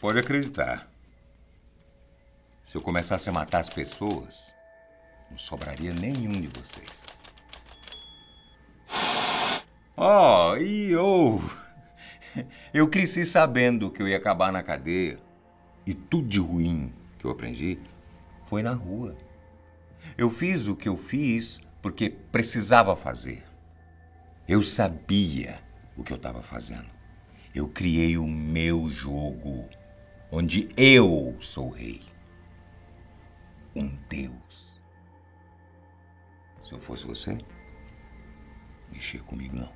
Pode acreditar. Se eu começasse a matar as pessoas, não sobraria nenhum de vocês. Eu cresci sabendo que eu ia acabar na cadeia. E tudo de ruim que eu aprendi foi na rua. Eu fiz o que eu fiz porque precisava fazer. Eu sabia o que eu estava fazendo. Eu criei o meu jogo, onde eu sou o rei. Um deus. Se eu fosse você, mexia comigo não.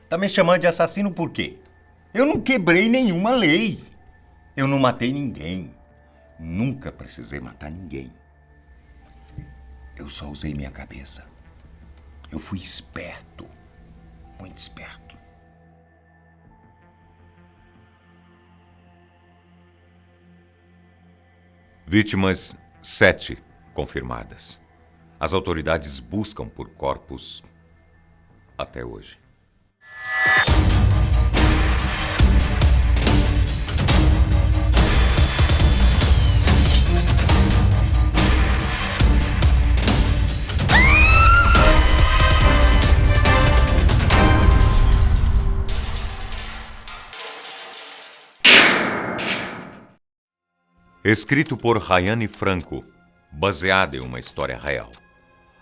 Tá me chamando de assassino por quê? Eu não quebrei nenhuma lei. Eu não matei ninguém. Nunca precisei matar ninguém. Eu só usei minha cabeça. Eu fui esperto. Muito esperto. Vítimas 7 confirmadas. As autoridades buscam por corpos até hoje. Escrito por Rayane Franco, baseado em uma história real.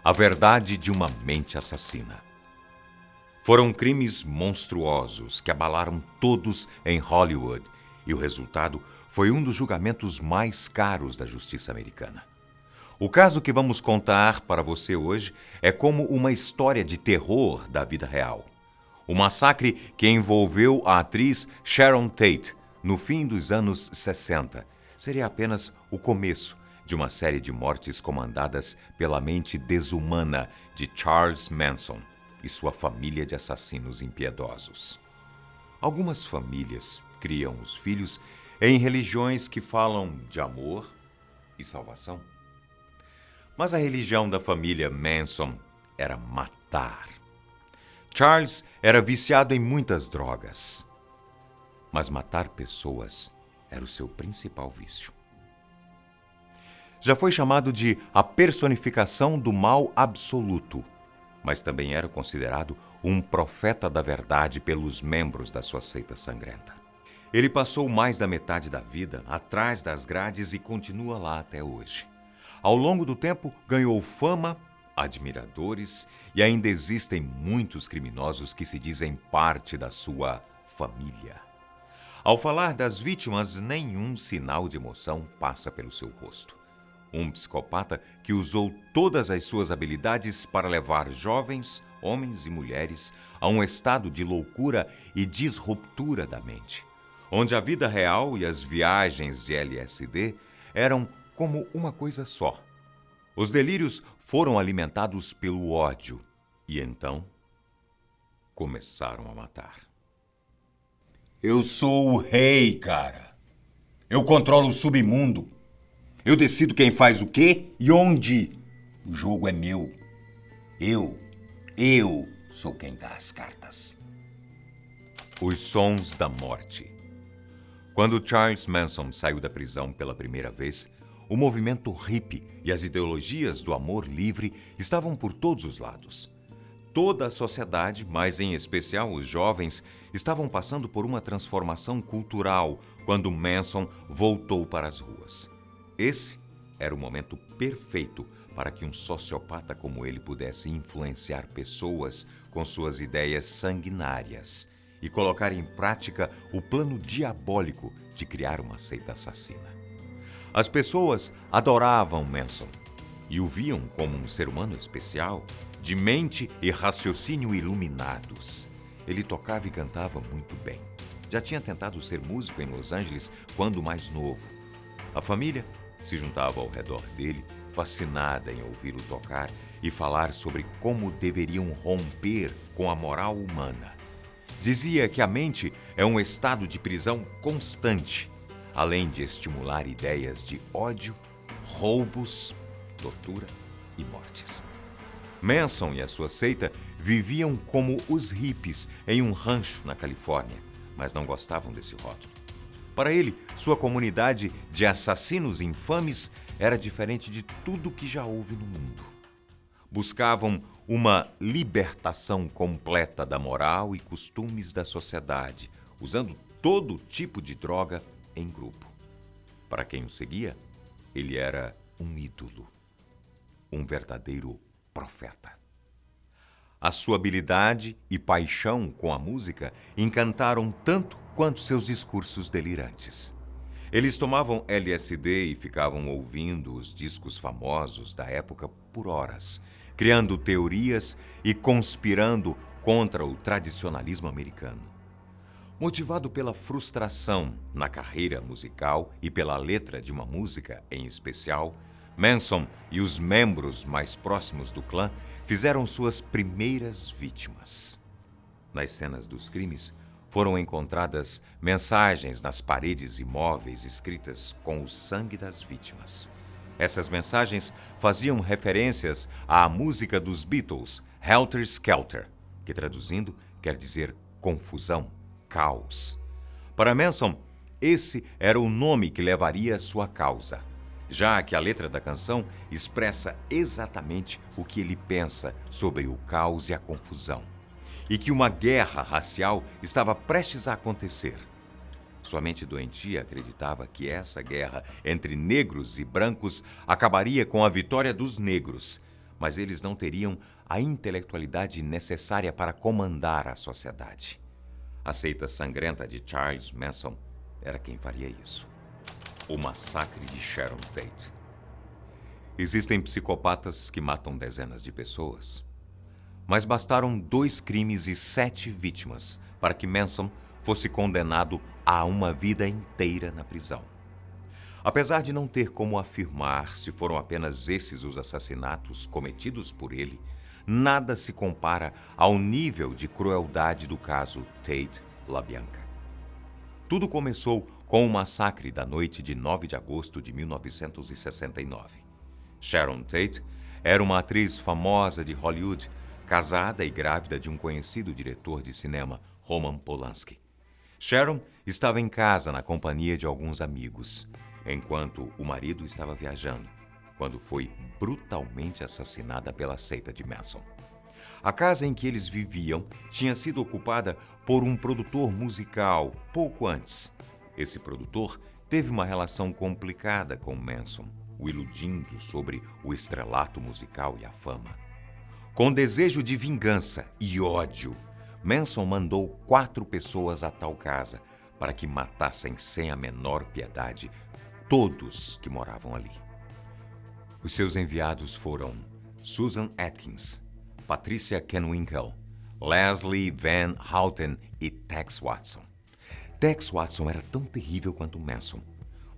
A verdade de uma mente assassina. Foram crimes monstruosos que abalaram todos em Hollywood e o resultado foi um dos julgamentos mais caros da justiça americana. O caso que vamos contar para você hoje é como uma história de terror da vida real. O massacre que envolveu a atriz Sharon Tate no fim dos anos 60 seria apenas o começo de uma série de mortes comandadas pela mente desumana de Charles Manson e sua família de assassinos impiedosos. Algumas famílias criam os filhos em religiões que falam de amor e salvação. Mas a religião da família Manson era matar. Charles era viciado em muitas drogas, mas matar pessoas era o seu principal vício. Já foi chamado de a personificação do mal absoluto, mas também era considerado um profeta da verdade pelos membros da sua seita sangrenta. Ele passou mais da metade da vida atrás das grades e continua lá até hoje. Ao longo do tempo, ganhou fama, admiradores e ainda existem muitos criminosos que se dizem parte da sua família. Ao falar das vítimas, nenhum sinal de emoção passa pelo seu rosto. Um psicopata que usou todas as suas habilidades para levar jovens, homens e mulheres a um estado de loucura e disruptura da mente, onde a vida real e as viagens de LSD eram como uma coisa só. Os delírios foram alimentados pelo ódio e então começaram a matar. Eu sou o rei, cara. Eu controlo o submundo. Eu decido quem faz o quê e onde. O jogo é meu. Eu sou quem dá as cartas. Os sons da morte. Quando Charles Manson saiu da prisão pela primeira vez, o movimento hippie e as ideologias do amor livre estavam por todos os lados. Toda a sociedade, mas em especial os jovens, estavam passando por uma transformação cultural quando Manson voltou para as ruas. Esse era o momento perfeito para que um sociopata como ele pudesse influenciar pessoas com suas ideias sanguinárias e colocar em prática o plano diabólico de criar uma seita assassina. As pessoas adoravam Manson e o viam como um ser humano especial, de mente e raciocínio iluminados. Ele tocava e cantava muito bem. Já tinha tentado ser músico em Los Angeles quando mais novo. A família se juntava ao redor dele, fascinada em ouvi-lo tocar e falar sobre como deveriam romper com a moral humana. Dizia que a mente é um estado de prisão constante, além de estimular ideias de ódio, roubos, tortura e mortes. Manson e a sua seita viviam como os hippies em um rancho na Califórnia, mas não gostavam desse rótulo. Para ele, sua comunidade de assassinos infames era diferente de tudo que já houve no mundo. Buscavam uma libertação completa da moral e costumes da sociedade, usando todo tipo de droga em grupo. Para quem o seguia, ele era um ídolo, um verdadeiro profeta. A sua habilidade e paixão com a música encantaram tanto quanto seus discursos delirantes. Eles tomavam LSD e ficavam ouvindo os discos famosos da época por horas, criando teorias e conspirando contra o tradicionalismo americano. Motivado pela frustração na carreira musical e pela letra de uma música em especial, Manson e os membros mais próximos do clã fizeram suas primeiras vítimas. Nas cenas dos crimes, foram encontradas mensagens nas paredes e móveis escritas com o sangue das vítimas. Essas mensagens faziam referências à música dos Beatles, Helter Skelter, que traduzindo quer dizer confusão, caos. Para Manson, esse era o nome que levaria a sua causa, já que a letra da canção expressa exatamente o que ele pensa sobre o caos e a confusão, e que uma guerra racial estava prestes a acontecer. Sua mente doentia acreditava que essa guerra entre negros e brancos acabaria com a vitória dos negros, mas eles não teriam a intelectualidade necessária para comandar a sociedade. A seita sangrenta de Charles Manson era quem faria isso. O massacre de Sharon Tate. Existem psicopatas que matam dezenas de pessoas, mas bastaram 2 crimes e 7 vítimas para que Manson fosse condenado a uma vida inteira na prisão. Apesar de não ter como afirmar se foram apenas esses os assassinatos cometidos por ele, nada se compara ao nível de crueldade do caso Tate LaBianca. Tudo começou com o massacre da noite de 9 de agosto de 1969. Sharon Tate era uma atriz famosa de Hollywood, casada e grávida de um conhecido diretor de cinema, Roman Polanski. Sharon estava em casa na companhia de alguns amigos, enquanto o marido estava viajando, quando foi brutalmente assassinada pela seita de Manson. A casa em que eles viviam tinha sido ocupada por um produtor musical pouco antes. Esse produtor teve uma relação complicada com Manson, o iludindo sobre o estrelato musical e a fama. Com desejo de vingança e ódio, Manson mandou 4 pessoas a tal casa para que matassem sem a menor piedade todos que moravam ali. Os seus enviados foram Susan Atkins, Patricia Kenwinkel, Leslie Van Houten e Tex Watson. Tex Watson era tão terrível quanto Manson.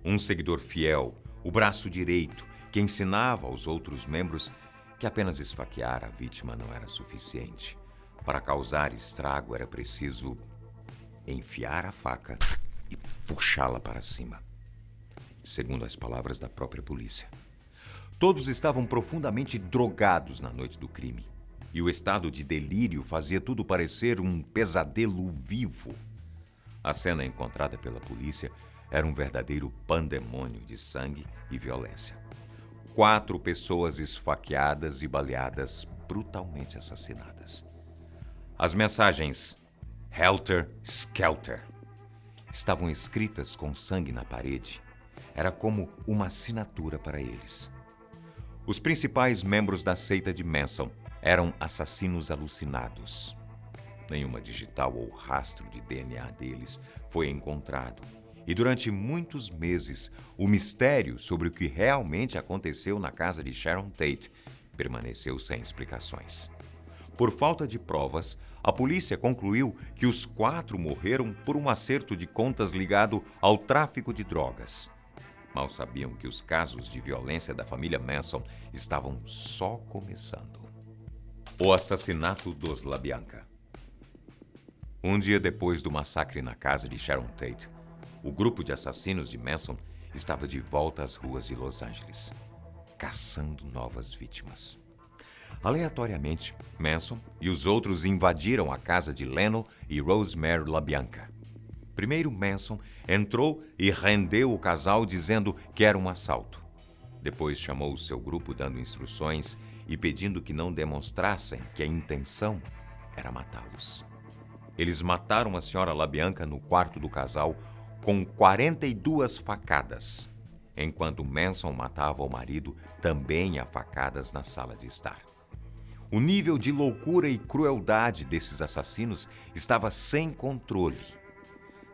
Um seguidor fiel, o braço direito, que ensinava aos outros membros que apenas esfaquear a vítima não era suficiente. Para causar estrago era preciso enfiar a faca e puxá-la para cima. Segundo as palavras da própria polícia. Todos estavam profundamente drogados na noite do crime. E o estado de delírio fazia tudo parecer um pesadelo vivo. A cena encontrada pela polícia era um verdadeiro pandemônio de sangue e violência. 4 pessoas esfaqueadas e baleadas, brutalmente assassinadas. As mensagens Helter Skelter estavam escritas com sangue na parede. Era como uma assinatura para eles. Os principais membros da seita de Manson eram assassinos alucinados. Nenhuma digital ou rastro de DNA deles foi encontrado. E durante muitos meses, o mistério sobre o que realmente aconteceu na casa de Sharon Tate permaneceu sem explicações. Por falta de provas, a polícia concluiu que os 4 morreram por um acerto de contas ligado ao tráfico de drogas. Mal sabiam que os casos de violência da família Manson estavam só começando. O assassinato dos LaBianca. Um dia depois do massacre na casa de Sharon Tate, o grupo de assassinos de Manson estava de volta às ruas de Los Angeles, caçando novas vítimas. Aleatoriamente, Manson e os outros invadiram a casa de Leno e Rosemary LaBianca. Primeiro, Manson entrou e rendeu o casal dizendo que era um assalto. Depois chamou o seu grupo dando instruções e pedindo que não demonstrassem que a intenção era matá-los. Eles mataram a senhora LaBianca no quarto do casal com 42 facadas, enquanto Manson matava o marido também a facadas na sala de estar. O nível de loucura e crueldade desses assassinos estava sem controle.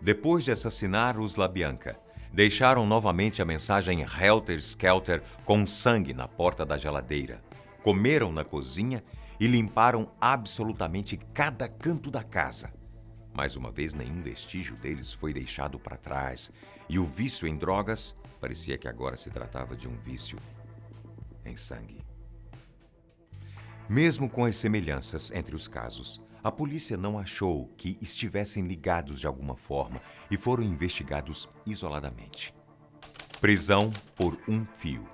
Depois de assassinar os LaBianca, deixaram novamente a mensagem Helter Skelter com sangue na porta da geladeira, comeram na cozinha e limparam absolutamente cada canto da casa. Mais uma vez, nenhum vestígio deles foi deixado para trás, e o vício em drogas parecia que agora se tratava de um vício em sangue. Mesmo com as semelhanças entre os casos, a polícia não achou que estivessem ligados de alguma forma e foram investigados isoladamente. Prisão por um fio.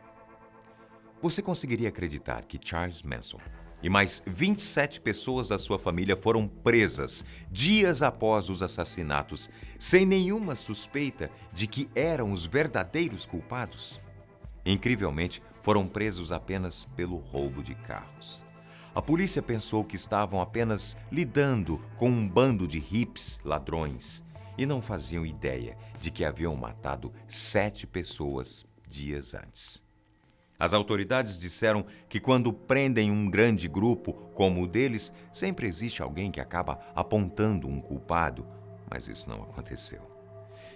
Você conseguiria acreditar que Charles Manson e mais 27 pessoas da sua família foram presas dias após os assassinatos, sem nenhuma suspeita de que eram os verdadeiros culpados? Incrivelmente, foram presos apenas pelo roubo de carros. A polícia pensou que estavam apenas lidando com um bando de hippies ladrões e não faziam ideia de que haviam matado 7 pessoas dias antes. As autoridades disseram que quando prendem um grande grupo como o deles, sempre existe alguém que acaba apontando um culpado, mas isso não aconteceu.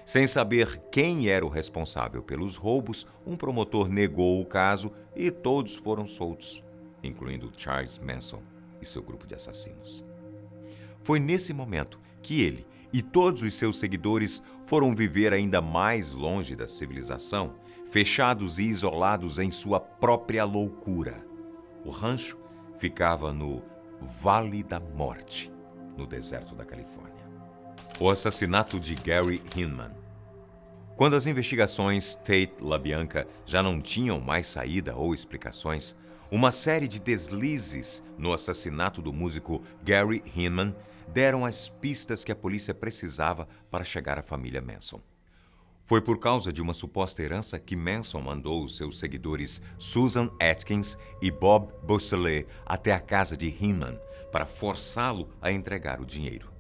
Sem saber quem era o responsável pelos roubos, um promotor negou o caso e todos foram soltos, incluindo Charles Manson e seu grupo de assassinos. Foi nesse momento que ele e todos os seus seguidores foram viver ainda mais longe da civilização, fechados e isolados em sua própria loucura. O rancho ficava no Vale da Morte, no deserto da Califórnia. O assassinato de Gary Hinman. Quando as investigações Tate LaBianca já não tinham mais saída ou explicações, uma série de deslizes no assassinato do músico Gary Hinman deram as pistas que a polícia precisava para chegar à família Manson. Foi por causa de uma suposta herança que Manson mandou os seus seguidores Susan Atkins e Bob Beausoleil até a casa de Hinman para forçá-lo a entregar o dinheiro.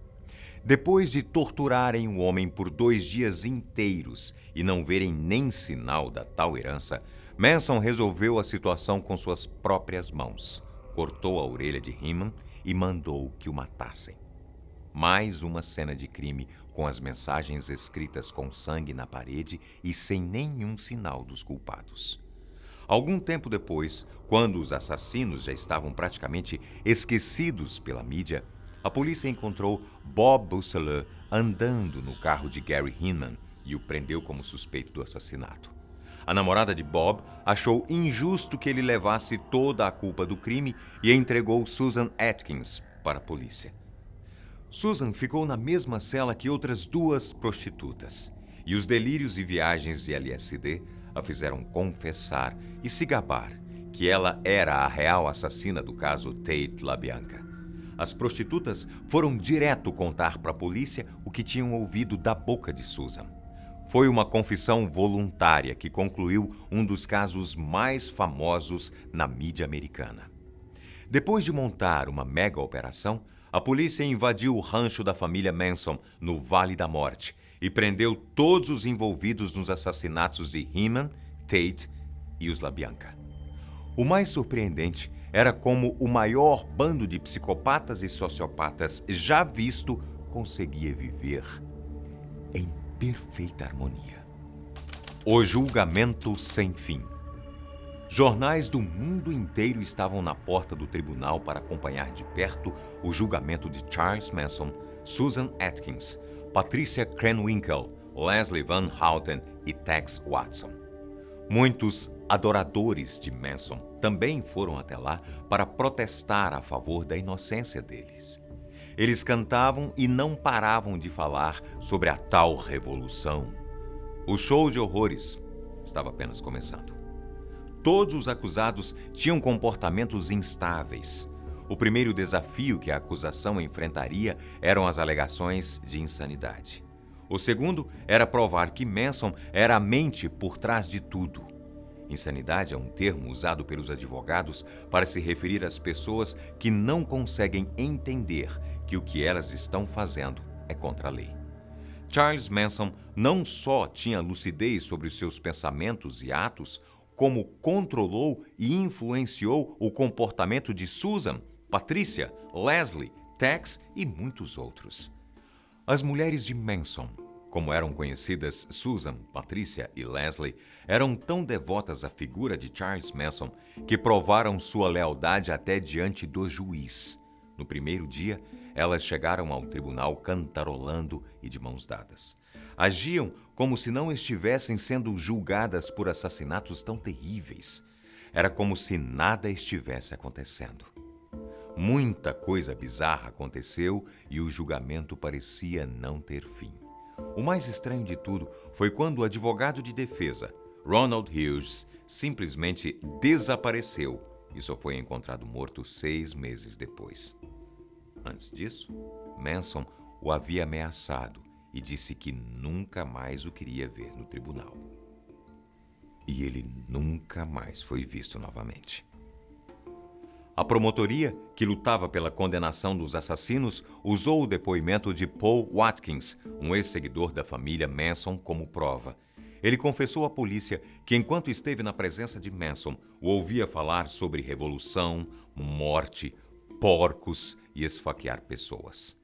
Depois de torturarem o homem por 2 dias inteiros e não verem nem sinal da tal herança, Manson resolveu a situação com suas próprias mãos, cortou a orelha de Hinman e mandou que o matassem. Mais uma cena de crime com as mensagens escritas com sangue na parede e sem nenhum sinal dos culpados. Algum tempo depois, quando os assassinos já estavam praticamente esquecidos pela mídia, a polícia encontrou Bob Beausoleil andando no carro de Gary Hinman e o prendeu como suspeito do assassinato. A namorada de Bob achou injusto que ele levasse toda a culpa do crime e entregou Susan Atkins para a polícia. Susan ficou na mesma cela que outras 2 prostitutas, e os delírios e viagens de LSD a fizeram confessar e se gabar que ela era a real assassina do caso Tate LaBianca. As prostitutas foram direto contar para a polícia o que tinham ouvido da boca de Susan. Foi uma confissão voluntária que concluiu um dos casos mais famosos na mídia americana. Depois de montar uma mega operação, a polícia invadiu o rancho da família Manson, no Vale da Morte, e prendeu todos os envolvidos nos assassinatos de Hinman, Tate e os LaBianca. O mais surpreendente era como o maior bando de psicopatas e sociopatas já visto conseguia viver em perfeita harmonia. O julgamento sem fim. Jornais do mundo inteiro estavam na porta do tribunal para acompanhar de perto o julgamento de Charles Manson, Susan Atkins, Patricia Krenwinkel, Leslie Van Houten e Tex Watson. Muitos adoradores de Manson também foram até lá para protestar a favor da inocência deles. Eles cantavam e não paravam de falar sobre a tal revolução. O show de horrores estava apenas começando. Todos os acusados tinham comportamentos instáveis. O primeiro desafio que a acusação enfrentaria eram as alegações de insanidade. O segundo era provar que Manson era a mente por trás de tudo. Insanidade é um termo usado pelos advogados para se referir às pessoas que não conseguem entender que o que elas estão fazendo é contra a lei. Charles Manson não só tinha lucidez sobre os seus pensamentos e atos, como controlou e influenciou o comportamento de Susan, Patricia, Leslie, Tex e muitos outros. As mulheres de Manson, como eram conhecidas Susan, Patricia e Leslie, eram tão devotas à figura de Charles Manson que provaram sua lealdade até diante do juiz. No primeiro dia, elas chegaram ao tribunal cantarolando e de mãos dadas. Agiam como se não estivessem sendo julgadas por assassinatos tão terríveis. Era como se nada estivesse acontecendo. Muita coisa bizarra aconteceu e o julgamento parecia não ter fim. O mais estranho de tudo foi quando o advogado de defesa, Ronald Hughes, simplesmente desapareceu e só foi encontrado morto 6 meses depois. Antes disso, Manson o havia ameaçado e disse que nunca mais o queria ver no tribunal. E ele nunca mais foi visto novamente. A promotoria, que lutava pela condenação dos assassinos, usou o depoimento de Paul Watkins, um ex-seguidor da família Manson, como prova. Ele confessou à polícia que, enquanto esteve na presença de Manson, o ouvia falar sobre revolução, morte, porcos e esfaquear pessoas.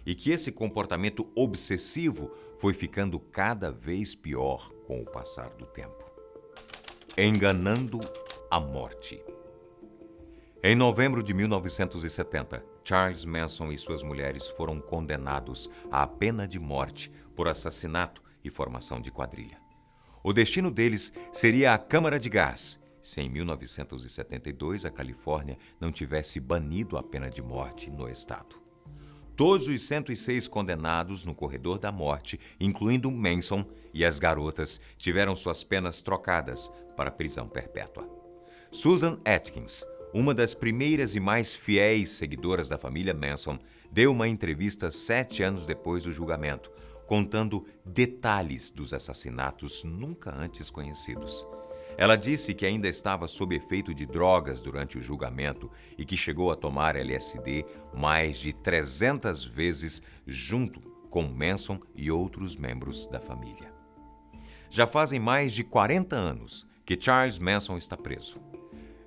E que esse comportamento obsessivo foi ficando cada vez pior com o passar do tempo. Enganando a morte. Em novembro de 1970, Charles Manson e suas mulheres foram condenados à pena de morte por assassinato e formação de quadrilha. O destino deles seria a câmara de gás, se em 1972 a Califórnia não tivesse banido a pena de morte no estado. Todos os 106 condenados no corredor da morte, incluindo Manson e as garotas, tiveram suas penas trocadas para prisão perpétua. Susan Atkins, uma das primeiras e mais fiéis seguidoras da família Manson, deu uma entrevista 7 anos depois do julgamento, contando detalhes dos assassinatos nunca antes conhecidos. Ela disse que ainda estava sob efeito de drogas durante o julgamento e que chegou a tomar LSD mais de 300 vezes junto com Manson e outros membros da família. Já fazem mais de 40 anos que Charles Manson está preso.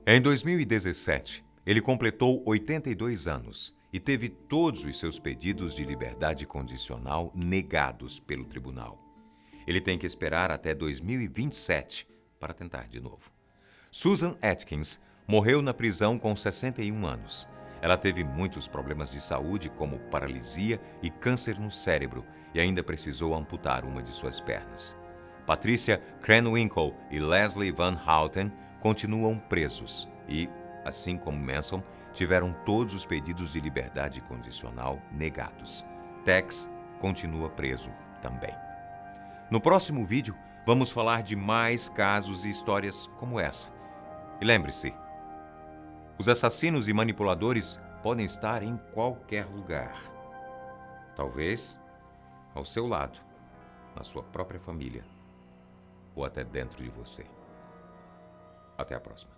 Em 2017, ele completou 82 anos e teve todos os seus pedidos de liberdade condicional negados pelo tribunal. Ele tem que esperar até 2027 para tentar de novo. Susan Atkins morreu na prisão com 61 anos. Ela teve muitos problemas de saúde, como paralisia e câncer no cérebro, e ainda precisou amputar uma de suas pernas. Patricia Krenwinkel e Leslie Van Houten continuam presos e, assim como Manson, tiveram todos os pedidos de liberdade condicional negados. Tex continua preso também. No próximo vídeo, vamos falar de mais casos e histórias como essa. E lembre-se, os assassinos e manipuladores podem estar em qualquer lugar. Talvez ao seu lado, na sua própria família, ou até dentro de você. Até a próxima.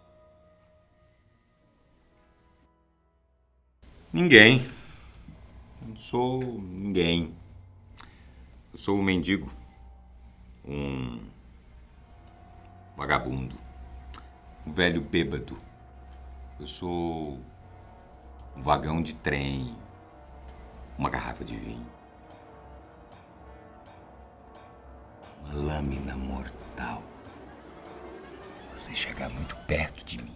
Ninguém. Eu não sou ninguém. Eu sou um mendigo. Um vagabundo. Um velho bêbado. Eu sou um vagão de trem. Uma garrafa de vinho. Uma lâmina mortal. Você chegar muito perto de mim.